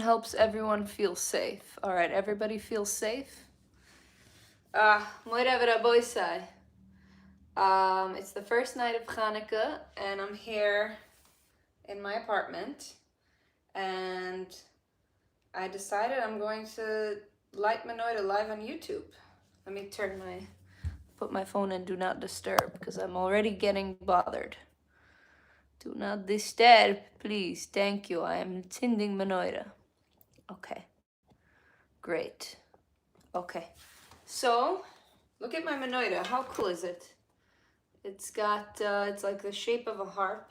helps everyone feel safe. All right, everybody feel safe? It's the first night of Chanukah, and I'm here in my apartment, and I decided I'm going to light Menorah live on YouTube. Let me put my phone in Do Not Disturb, because I'm already getting bothered. Do not disturb, please. Thank you. I am tending Menorah. Okay. Great. Okay. So, look at my Menorah. How cool is it? It's got, it's like the shape of a harp.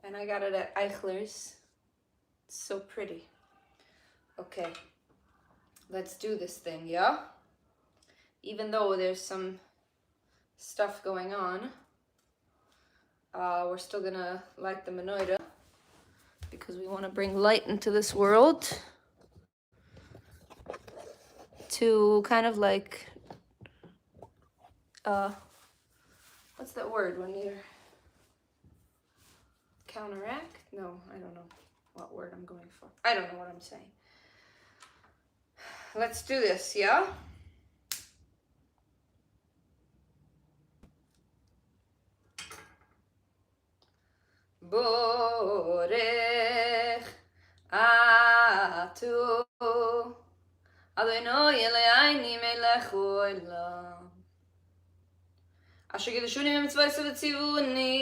And I got it at Eichler's. It's so pretty. Okay. Let's do this thing, yeah? Even though there's some stuff going on, we're still gonna light the Menorah because we want to bring light into this world to kind of like, what's that word when you're counteract? No, I don't know what word I'm going for. I don't know what I'm saying. Let's do this, yeah? Borech atu Adonai Eloheinu melech haolam Asher kiddushuni b'mitzvos v'tzivuni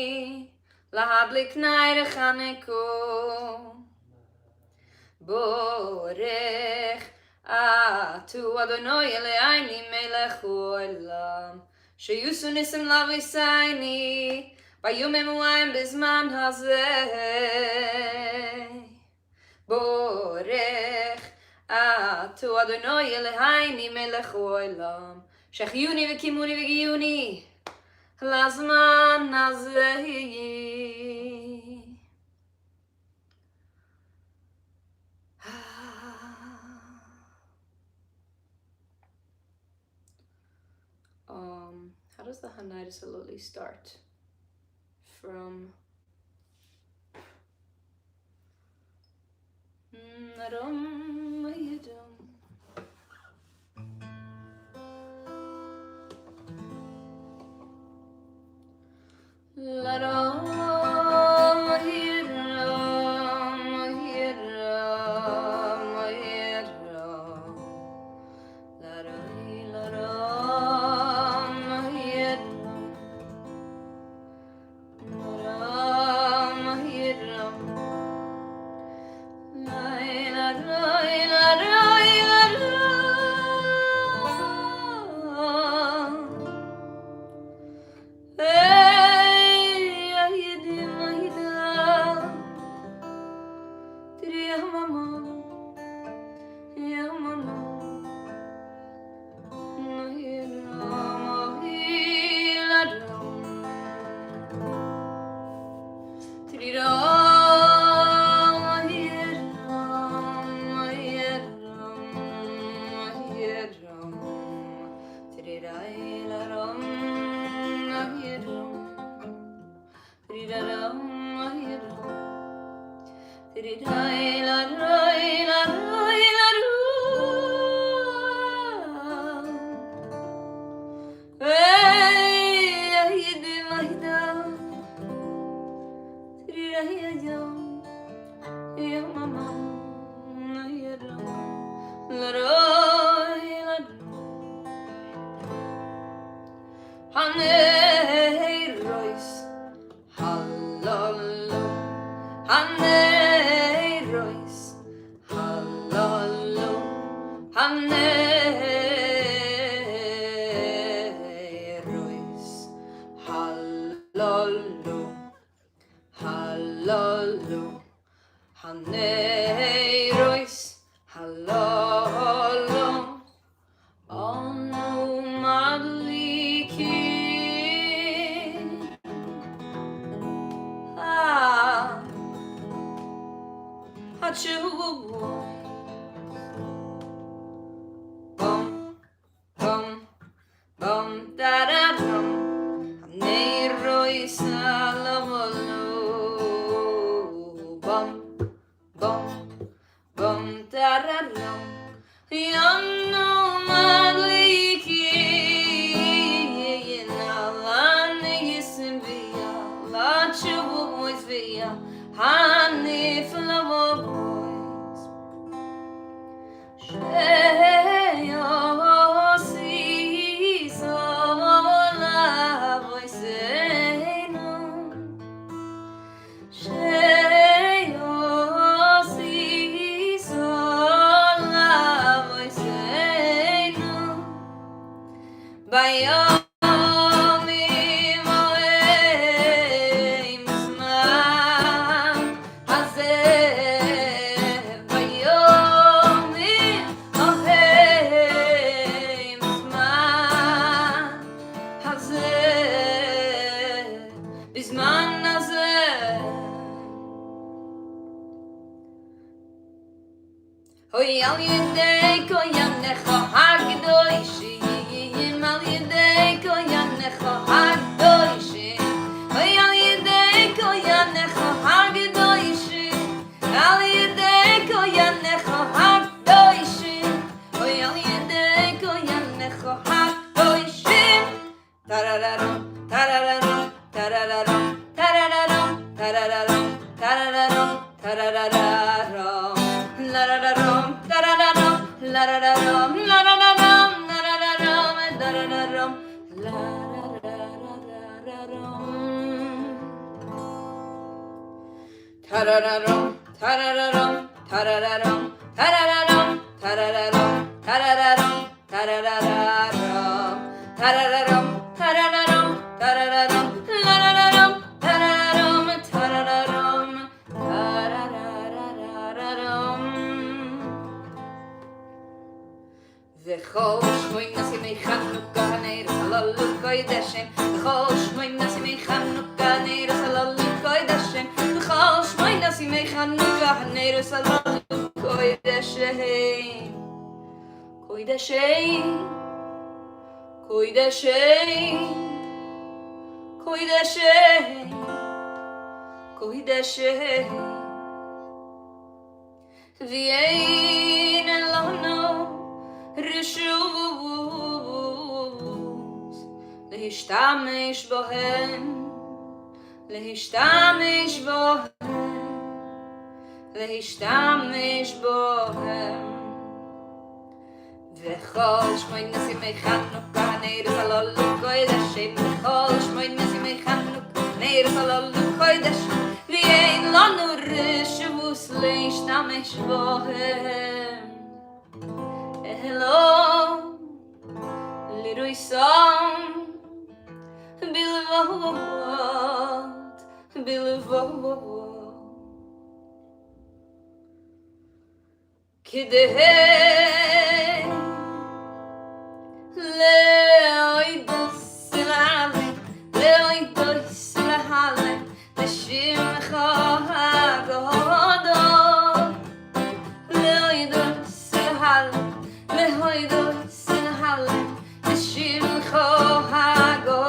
lahadlik ner Chanukah Borech atu Adonai Eloheinu melech haolam sheyusu nisim lavisaini Vayumim u'ayim bizman hazeh Borech atu Adonai Eloheinu melech haolam shechiyuni v'kimuni v'giyuni lazman hazeh How does the Hanai Saloli start? From bum, tararam. Yanu madliki, nalani yisimvia, la chubu moisvia, hani flavois. Sheyo si sola voiseinu. Sheyo si sola voiseinu. Bayomi moeim zman hazeh. Bayomi moeim zman hazeh. Bizman hazeh. Hoy al yedei koyanecha hagdoishim, al yedei koyanecha hagdoishim, hoy al yedei koyanecha hagdoishim, al yedei koyanecha hagdoishim, hoy al yedei koyanecha hagdoishim. Tarararam, tarararam, tarararam, tarararam, tarararam, tarararam, tarararam. La-da-da-dum, da-da-da-dum, la-da-da-dum, la-da-da-dum, la-da-da-dum, da-da-da-dum, la-da-da-da-da-dum. Ta-da-da-dum, ta-da-da-dum, ta-da-da-dum, ta-da-da-dum, ta-da-da-dum, ta-da-da-dum, ta-da-da-da-dum, ta-da-da-dum, ta-da-da-dum, ta-da-da-dum, la-da-da-dum, ta-da-da-dum, ta-da-da-dum, ta-da-da-da-da-dum. V'chol shmoy nasimei Chanukah neiros halalu koydeshem. V'chol shmoy nasimei Chanukah neiros halalu koydeshem. V'chol shmoy nasimei Chanukah neiros halalu koydeshem. Koydeshem, koydeshem, koydeshem, koydeshem. V'yein elonu rishus lehishtamesh bohem, lehishtamesh bohem, lehishtamesh bohem. V'chol shmoy nasimei Chanukah neiros halalu koydeshem. V'chol shmoy nasimei Chanukah neiros halalu koydeshem. V'yein lanu rishus lehishtamesh bohem. Hello, little song, bilvot, bilvot. Kideh leoidos lale, leoidos lale, leshimcha hagodol, leoidos lale. Lehoidos in Halle, the Shimcho Hagodol.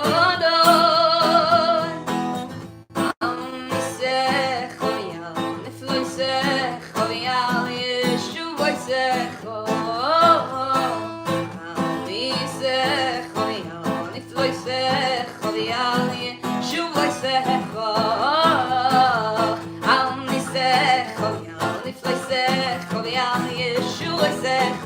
Amisech Ovial, Nifloisech Ovial, Yeshuvoisech Amisech Ovial, Nifloisech Ovial, Yeshuvoisech Amisech Ovial, Nifloisech Ovial, Yeshuvoisech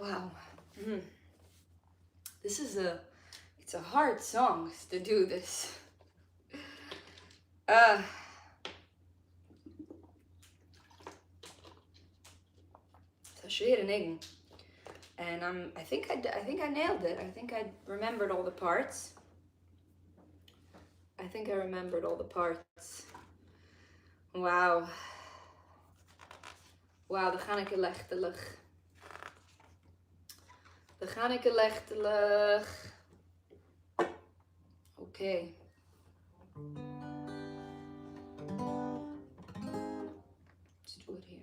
Wow. It's a hard song to do this. Schwere Niggen. And I think I nailed it. I think I remembered all the parts. Wow. Wow, dan ga ik er lechtelig. Okay. Let's do it here.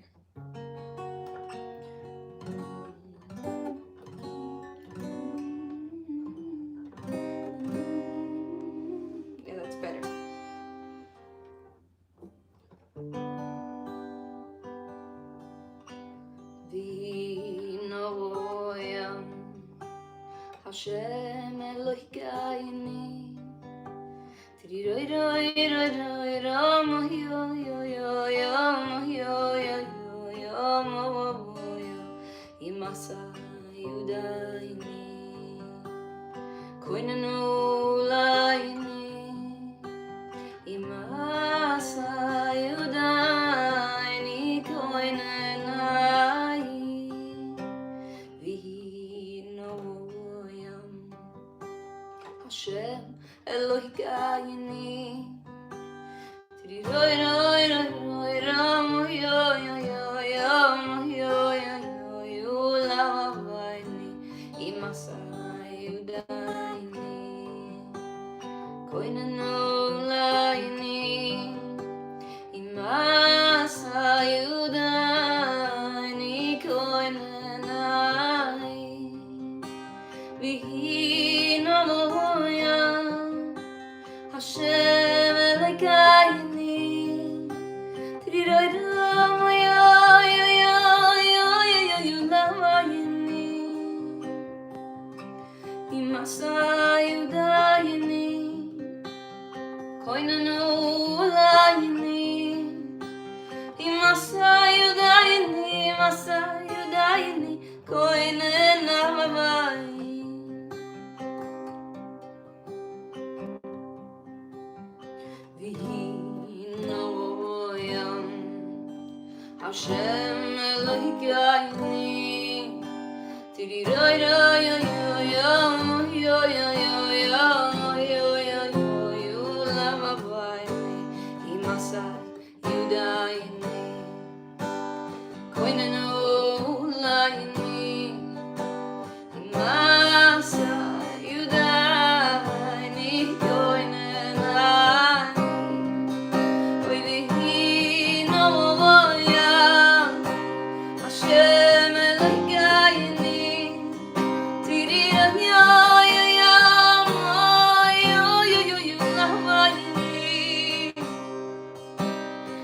Yeah, that's better. V'noyam Hashem Elohikayini Tiriroi roi roi roi ramo yo yo yo yo yo yo yo yo yo Imasa Yudaini Koinanu Laini Imasa Yudaini Koinanai V'noyam Hashem Elohikayini Tiriroi roi roi roi ramo yo yo yo yo yo yo yo Lavavaini Imasa Yudaini Koinanu Laini Imasa Yudaini Koinanai V'noyam Hashem Elohikayini Tiriroi ramo yo yo yo yo yo yo Lavavaini Imasa Yudaini Koinanu Laini Imasa Yudaini Imasa Yudaini Koinanai V'noyam Hashem Elohikayini Tiriroi roi yo yo yo yo yo yo yo yo yo Lavavaini Imasa Yudaini Koinanu Laini Imasa Yudaini Koinanai V'noyam Hashem Elohikayini Tiriroi yo yo yo yo yo yo yo Lavavaini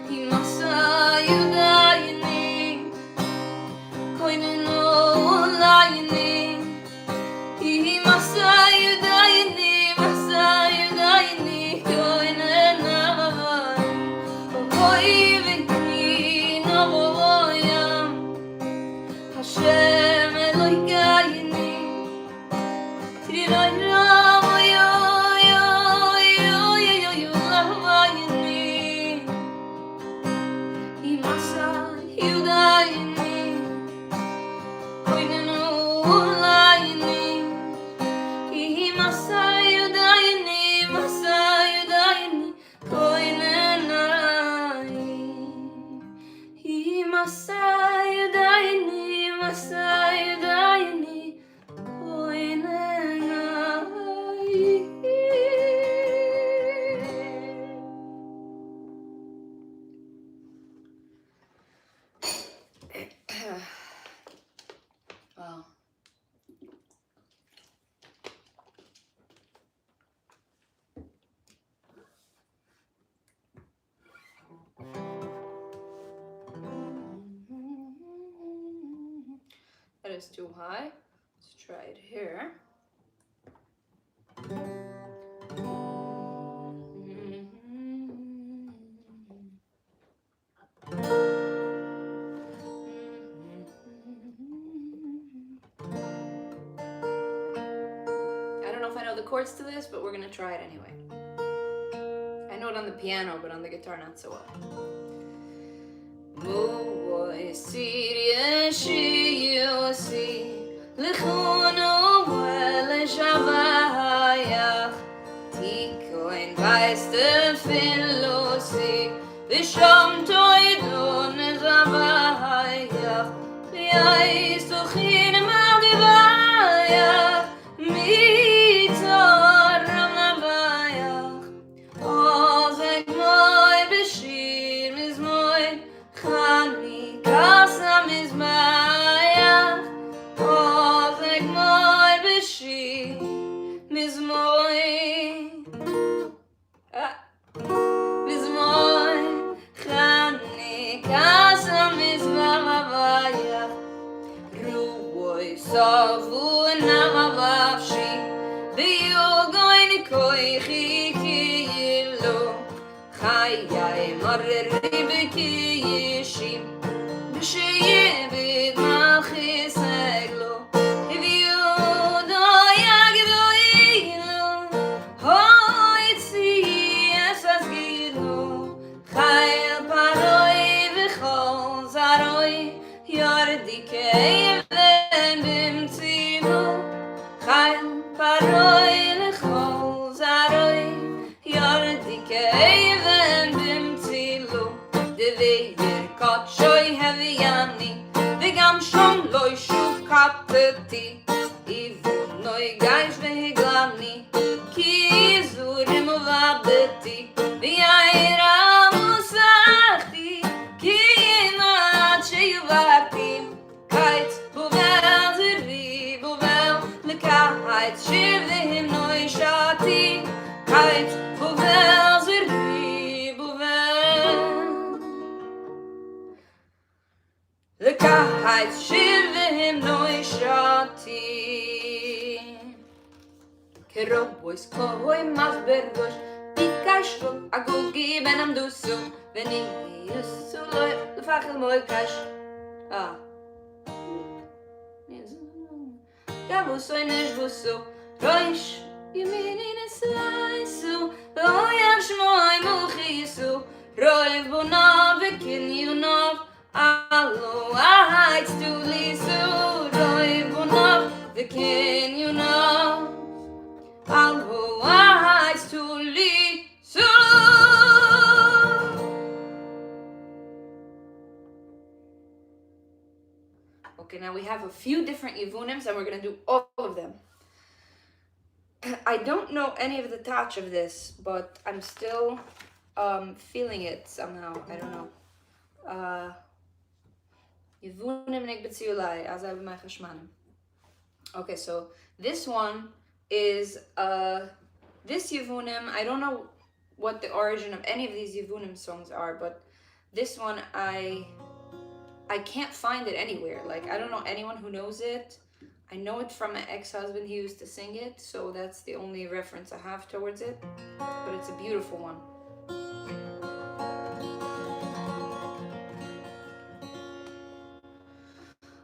Imasa Yudaini Koinanu Laini Imasa Yudaini Imasa Yudaini Koinanai Oy v'noyam Hashem Elohikayini Tiriroi ramo yo yo yo yo yo yo Lavavaini Imasa Yudaini Koinanu Laini Imasa Yudaini Imasa Yudaini Koinanai Imasa Yudaini Imasa Yudaini Koinanai. Wow. That is too high. Let's try it here. I don't know if I know the chords to this, but we're gonna try it anyway. I know it on the piano, but on the guitar not so well. Oh חיי מררי בקיישים בשיבד מלכי סגלו הביודו יגדו אילו הוי צי אסס גירו חייל פרוי וכל זרוי יורדי כאבן במציאו חייל פרוי לכל זרוי יורדי כאבן במציאו דבי ירקות שוי הוויאני וגם שום לא ישוב קפתי איבוד נוי גייש והגלני כי זורים ובדתי ויעירה מוסכתי כי נעד שיוברתי קיץ בובל זרבי בובל לקיץ שיר והם נוי שעתי קיץ בובל זרבי בובל לקיץ שיר והם נוי שעתי כרובויס כהוי מסברגוש ביקשו אגוגי בנם דוסו וניסו לא לפחל מוי קש גבוסו נשבוסו רויש ימיני נסלייסו ואויב שמוי מוכיסו רויב בונה וקניונוב אלו הייץ תוליסו רויב בונה וקניונוב אלו הייץ תוליסו. Okay, now we have a few different yivunims and we're going to do all of them. I don't know any of the touch of this, but I'm still feeling it somehow. I don't know. Yivunim nekbetzi ulai, azay b'may chashmanim. Okay, so this one is this yivunim. I don't know what the origin of any of these yivunim songs are, but this one I can't find it anywhere. Like, I don't know anyone who knows it. I know it from my ex-husband. He used to sing it, so that's the only reference I have towards it. But it's a beautiful one.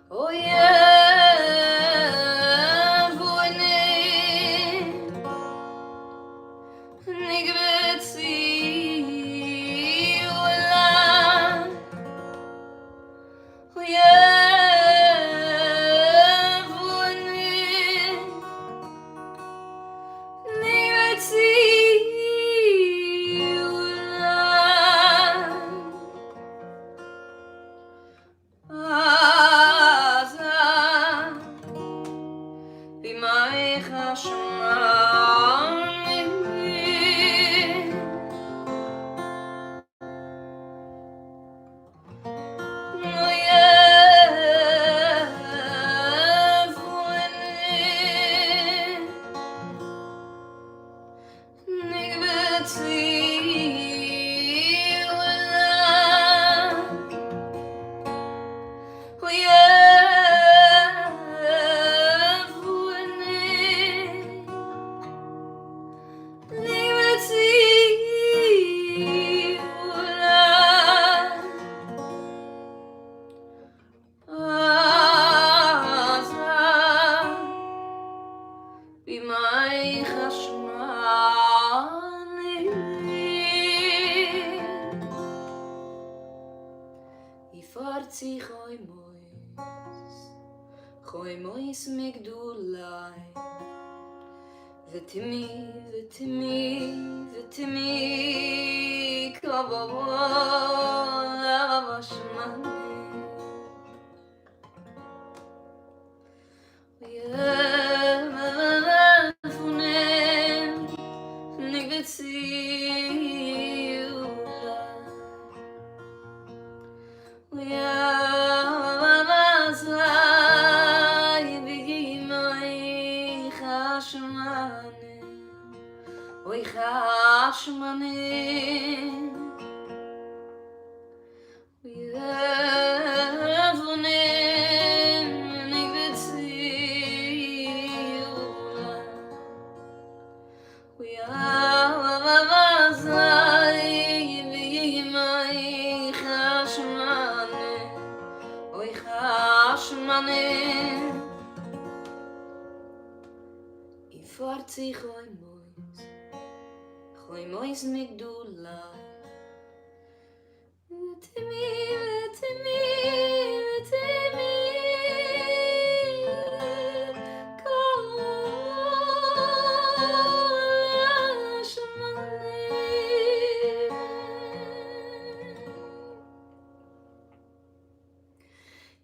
Oh yeah. Ifarti choy mois migdulai.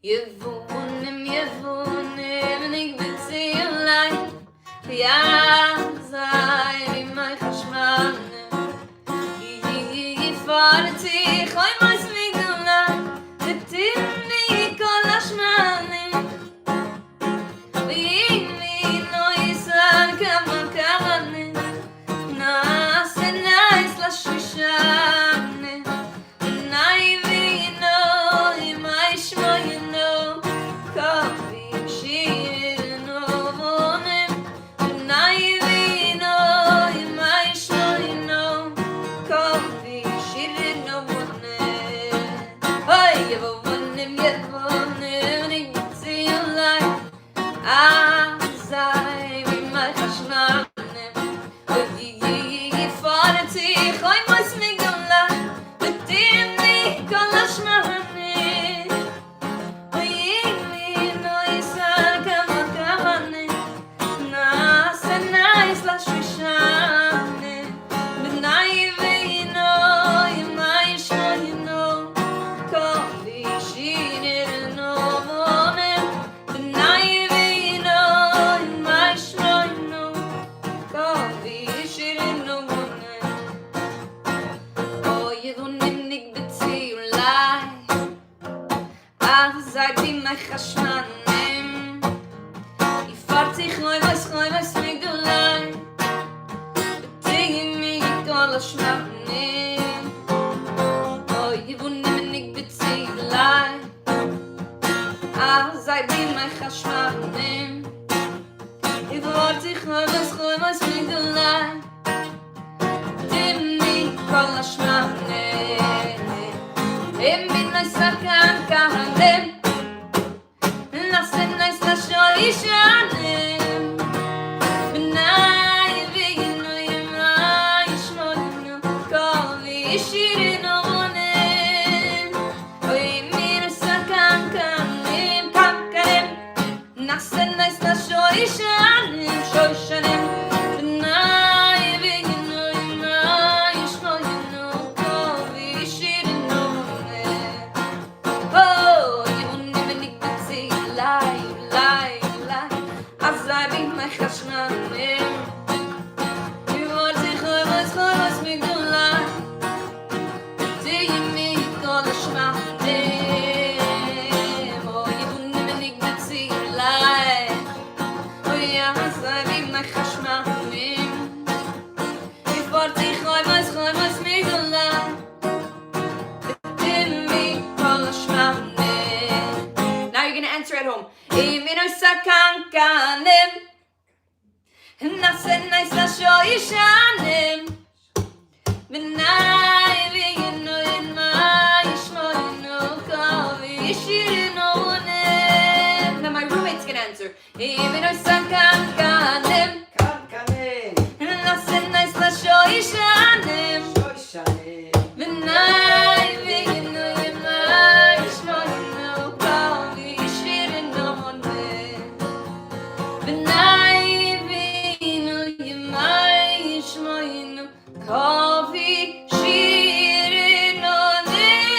Yevunim, and ik bezig allein. Ja, sei wie mein Geschmack. Ich fahre dich, oi meis mich allein. Mit dir nicht all Schmane. Wie mir neu sagen, kann man. Na, se nice la shishane. Nai vi no, my shmo you know. Coffee, she no morning. Nai vi no, my shmo you know. Coffee, she no morning. Hey, you won him, and you see you like. As I be my hashman. Gooi moes migdula, met dir niet kan lashmane. Oye no isa kamakane, na senais la shishane. Benai veino imai shoyno, kovi shine no mone. Benai veino imai shoyno, kovi shine no mone. Sei wie mein Chashmanim. Ifarti choy was migdulai. Betingin mi kol Schmanim. Oh, yevunim and ik bezig lai. Sei wie mein Chashmanim. Ifarti choy was migdulai. Betingin mi kol Schmanim. Em bin I sakan kahanem. Ishanem, benai vegino yemai shmoyno, kovi shirino monem. Oy mir sakan kanem, nasen nais la shoishanem, benai vegino yemai shmoyno, kovi shirino monem. Oh, you never need to see life. As I be my Chashmanim. You want to choy migdula. Do you mean all the Schmanim? Oh, you wouldn't even see life. Oh, yeah, as I be my Chashmanim. You want to choy migdula. Do you mean all the Schmanim? Now you're going to answer at home. Sakan kanem, nasen nais la shoishanem. Benai vegino yemai shmoyno, kovi shirino monem. Now my roommate's gonna answer. Sakan kanem, nasen nais la shoishanem. Benai vegino yemai shmoyno, kovi shirino monem. Coffee, shirin on it.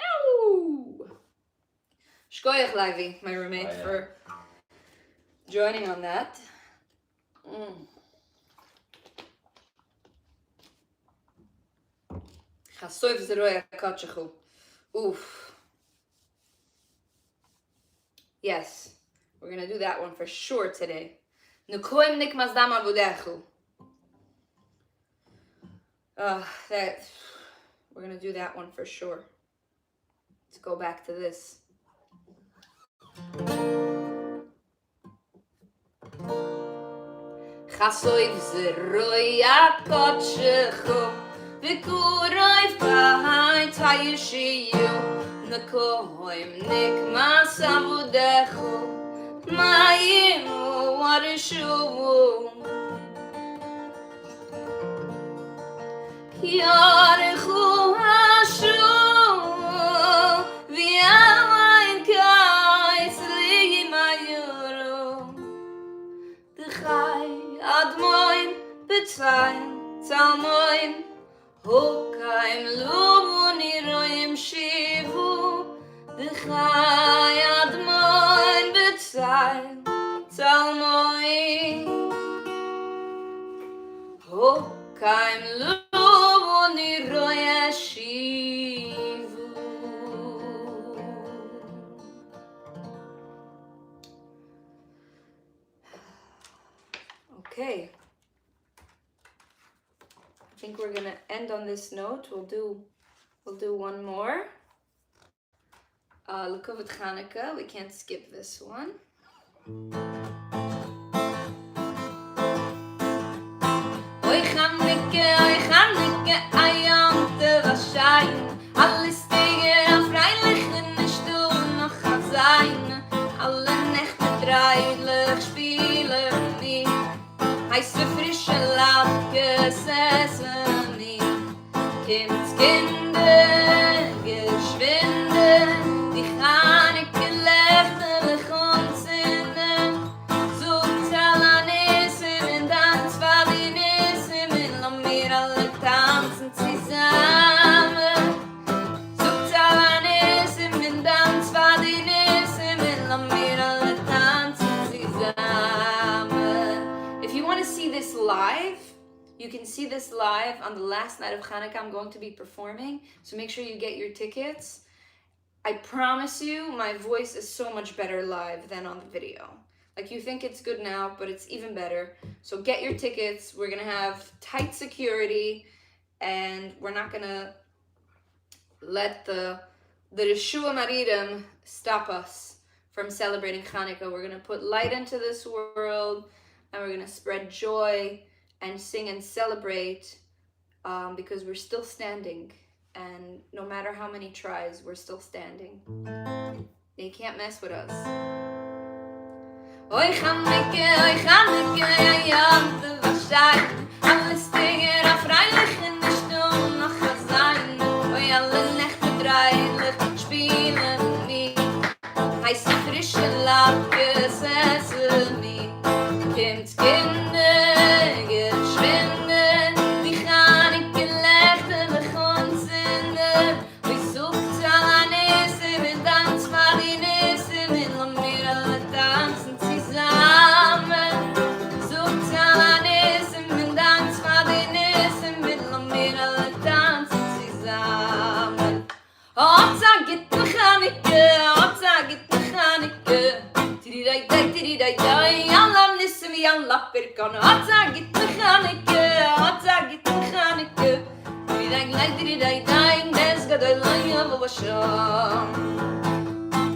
Ow! Shkoyach Livy, my roommate, for joining on that. Chasoyv zeroya kachachu. Oof. Yes. We're gonna do that one for sure today. Nukoim nikmas dam avudechu. We're gonna do that one for sure. Let's go back to this. Chasoiv zeroya kotshechu v'kuroi v'hai tayishiyu Nekoim nikmas avudecho Mayimu warishuvu Yarechu hashuvu V'yayin kais ligi mayuru D'chai admoin b'tzayim Talmoin Hokaim luvu niroyim shivu D'chai admoin b'tzayim Talmoin Hokaim luvu niroyim shivu Okay. I think we're gonna end on this note. We'll do one more. L'kovet Chanukah. We can't skip this one. Oy Chanukah, ayam tevashayin. Alle Stege freilichen Stuhl noch sein. Alle Nächte dreilich spielen mich. Heiße frische Lautke Sesame. Kimmt Kinder, geschwinde, die Chanukah lächelig und sinnen. Sucht Alanissim in Tanz, Valinissim, lass mir alle tanzen zusammen. Sucht Alanissim in Tanz, Valinissim, lass mir alle tanzen zusammen. If you want to see this live, you can see this live on the last night of Chanukah. I'm going to be performing, so make sure you get your tickets. I promise you, my voice is so much better live than on the video. Like, you think it's good now, but it's even better. So get your tickets. We're gonna have tight security, and we're not gonna let the Reshua Maridim stop us from celebrating Chanukah. We're gonna put light into this world, and we're gonna spread joy and sing and celebrate because we're still standing, and no matter how many tries, we're still standing. They can't mess with us. Oy Chanukah, ayam tevashayin. Alle Stege freilichen Stuhl noch sein. Oy alle Nächte dreilich spielen mich. Heiße frische Lautke Sesame. Kimmt Kinder, geschwinde, die Chanukah lächelig und sinnen. Wie sucht Alanissim in Tanz, Valinissim, lass mir alle tanzen zusammen. Sucht Alanissim in Tanz, Valinissim, lass mir alle tanzen zusammen. Otza git ne Chanukah, Tiridai, Allah nissim, Allah pirkan. Otza git ne Chanukah, Tiridai, Nes gadol yavo vasham.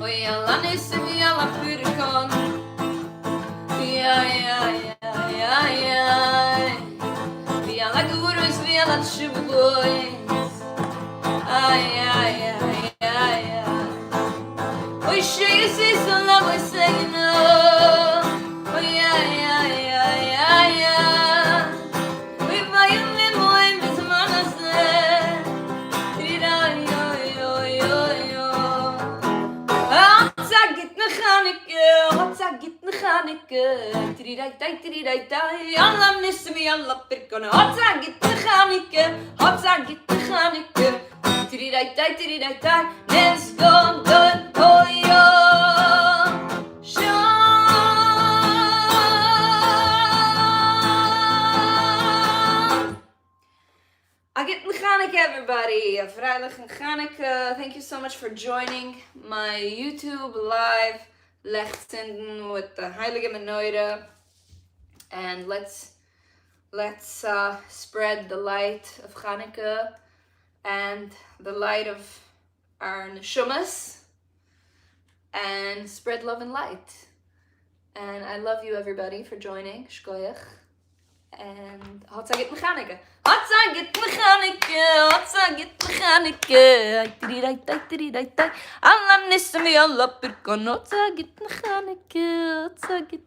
Oy Allah nissim, Allah pirkan. Ya. Vi alla gurus, vi alla shuboys. Ay. Oy she so love we say no. Oh yeah. We buy me moim bis manase. Yo. Otza git ne Chanukah, Tiridai, Allah nissim, Allah pirkan. Otza git ne Chanukah, Tiridai, Nes gadol hoyo. Agit Chanukah, everybody. Freilichen Chanukah. Thank you so much for joining my YouTube live Lechten with the Heilige Menorah. And let's spread the light of Chanukah and the light of our neshumas, and spread love and light. And I love you, everybody, for joining. Shkoyach. And Hatzagit Chanukah. sag it Chanukah, sag it Chanukah. Ay, Allah nismi Allah pirkonot, sag it Chanukah, sag it